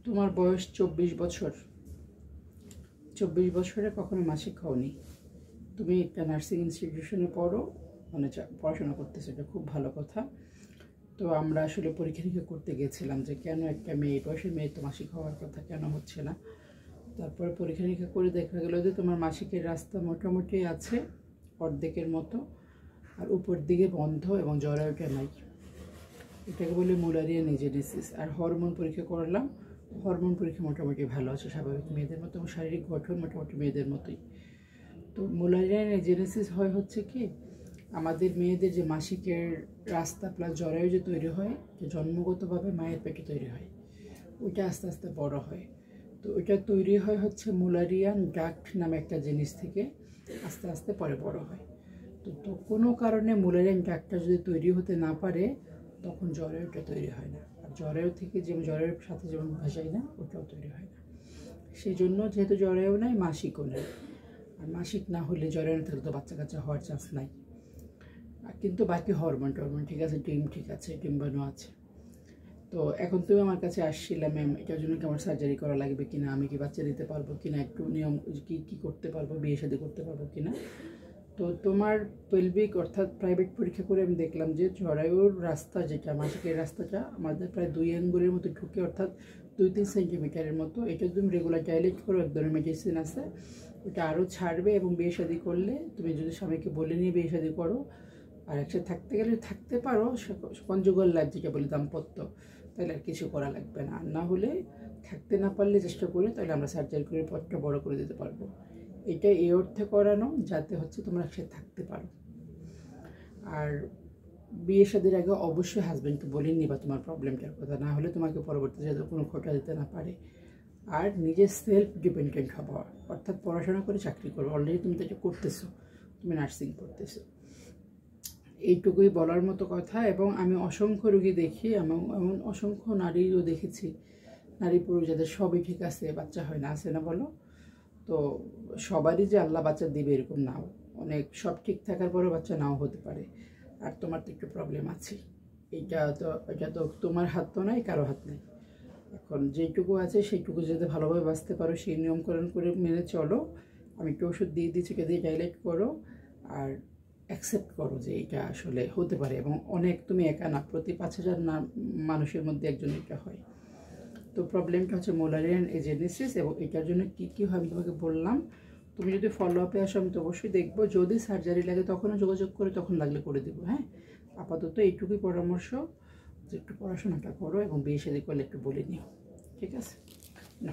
তোমার বয়স 24 বছর। 24 বছরে কখনো মাসিক হওনি। তুমি একটা নার্সিং ইনস্টিটিউশনে পড়ো, মানে পড়াশোনা করতেছো, এটা খুব ভালো কথা। তো আমরা আসলে পরীক্ষা নিরীক্ষা করতে গেছিলাম যে কেন একটা মেয়ে, বয়সের মেয়ে তো মাসিক হওয়ার কথা কেন হচ্ছে না। তারপরে পরীক্ষা নিরীক্ষা করে দেখা গেল যে তোমার মাসিকের রাস্তা মোটামুটি আছে অর্ধেকের মতো, আর উপর দিকে বন্ধ এবং জরায়ুটা নাই। এটাকে বলে মুলারিয়ান এজেনেসিস। আর হরমোন পরীক্ষা করলাম, হরমোন পরীক্ষা মোটামুটি ভালো আছে, স্বাভাবিক মেয়েদের মতো, এবং শারীরিক গঠন মোটামুটি মেয়েদের মতোই। তো মুলারিয়ান এজেনেসিস হয় হচ্ছে কি, আমাদের মেয়েদের যে মাসিকের রাস্তা প্লাস জরায়ু যে তৈরি হয়, যে জন্মগতভাবে মায়ের পেটে তৈরি হয়, ওইটা আস্তে আস্তে বড় হয়। তো ওইটা তৈরি হয় হচ্ছে মুলারিয়ান ডাক্ট নামে একটা জিনিস থেকে, আস্তে আস্তে পরে বড় হয়। তো কোনো কারণে মুলারিয়ান ডাক্টটা যদি তৈরি হতে না পারে, তখন জরায়ুটা তৈরি হয় না। আর জরায়ু থেকে যেমন জরায়ুর সাথে যেমন ভাসাই না, ওটাও তৈরি হয় না। সেই জন্য যেহেতু জরায়ু নাই, মাসিকও নেই। আর মাসিক না হলে, জরায়ু থাকলে তো বাচ্চা কাচ্চা হওয়ার চান্স নাই। আর কিন্তু বাকি হরমোন টরমোন ঠিক আছে, ডিম ঠিক আছে, ডিম্বাণু আছে। তো এখন তুমি আমার কাছে আসছিলাম, ম্যাম এটার জন্য কি আমার সার্জারি করা লাগবে কিনা, আমি কি বাচ্চা দিতে পারবো কিনা, একটু নিয়ম কি করতে পারবো, বিয়ে শাদী করতে পারবো কিনা। তো তোমার পেলভিক অর্থাৎ প্রাইভেট পরীক্ষা করে আমি দেখলাম যে জরায়ুর রাস্তা, যেটা মাসিকের রাস্তাটা আমাদের প্রায় 2 আঙ্গুলের মতো ঢুকে, অর্থাৎ 2-3 সেন্টিমিটারের মতো। এটা তুমি রেগুলার ডাইলেট করো, এক ধরনের মেডিসিন আছে, ওটা আরও ছাড়বে। এবং বিয়ে শাদী করলে তুমি যদি স্বামীকে বলে নিয়ে বিয়ে শাদী করো, আর একসাথে থাকতে গেলে থাকতে পারো, কনজুগাল লাইফ যেটা বলি, দাম্পত্য, তাহলে আর কিছু করা লাগবে না। আর না হলে থাকতে না পারলে চেষ্টা করি, তাহলে আমরা সার্জারি করে পথটা বড় করে দিতে পারবো। এটা এই অর্থে করানো যাতে হচ্ছে তোমরা একসাথে থাকতে পারো। আর বিয়ে শাদীর আগে অবশ্যই হাজব্যান্ডকে বলে নিবা তোমার প্রবলেমটার কথা, না হলে তোমাকে পরবর্তীতে যাতে কোনো খোঁটা দিতে না পারে। আর নিজের সেলফ ডিপেন্ডেন্ট হবা, অর্থাৎ পড়াশোনা করে চাকরি করো। অলরেডি তুমি তো এটা করতেছো, তুমি নার্সিং করতেছো। এইটুকুই বলার মতো কথা। এবং আমি অসংখ্য রোগী দেখি, এমন অসংখ্য নারীও দেখেছি, নারী পুরুষ যাদের সবই ঠিক আছে, বাচ্চা হয় না, আছে না বলো? তো সবারই যে আল্লাহ বাচ্চা দিবে এরকম নাও, অনেক সব ঠিক থাকার পরেও বাচ্চা নাও হতে পারে। আর তোমার তো একটু প্রবলেম আছে, এটা তো তোমার হাত তো নাই, কারো হাত নেই। এখন যেটুকু আছে সেইটুকু যদি ভালোভাবে বাঁচতে পারো, সেই নিয়মকরণ করে মেনে চলো। আমি একটু ওষুধ দিয়ে দিচ্ছি, এটা দিয়ে ডাইলেট করো, আর অ্যাকসেপ্ট করো যে এটা আসলে হতে পারে। এবং অনেক, তুমি একা না, প্রতি 5,000 মানুষের মধ্যে একজন এটা হয়। তো প্রবলেমটা হচ্ছে মুলারিয়ান এজেনেসিস, এবং এটার জন্য কী হয় আমি তোমাকে বললাম। তুমি যদি ফলো আপে আসো, আমি তো অবশ্যই দেখবো। যদি সার্জারি লাগে তখনও যোগাযোগ করে, তখন লাগলে করে দেবো। হ্যাঁ, আপাতত এইটুকুই পরামর্শ, যে একটু পড়াশোনাটা করো এবং বিয়ে শাদী করলে একটু বলে নিও, ঠিক আছে না?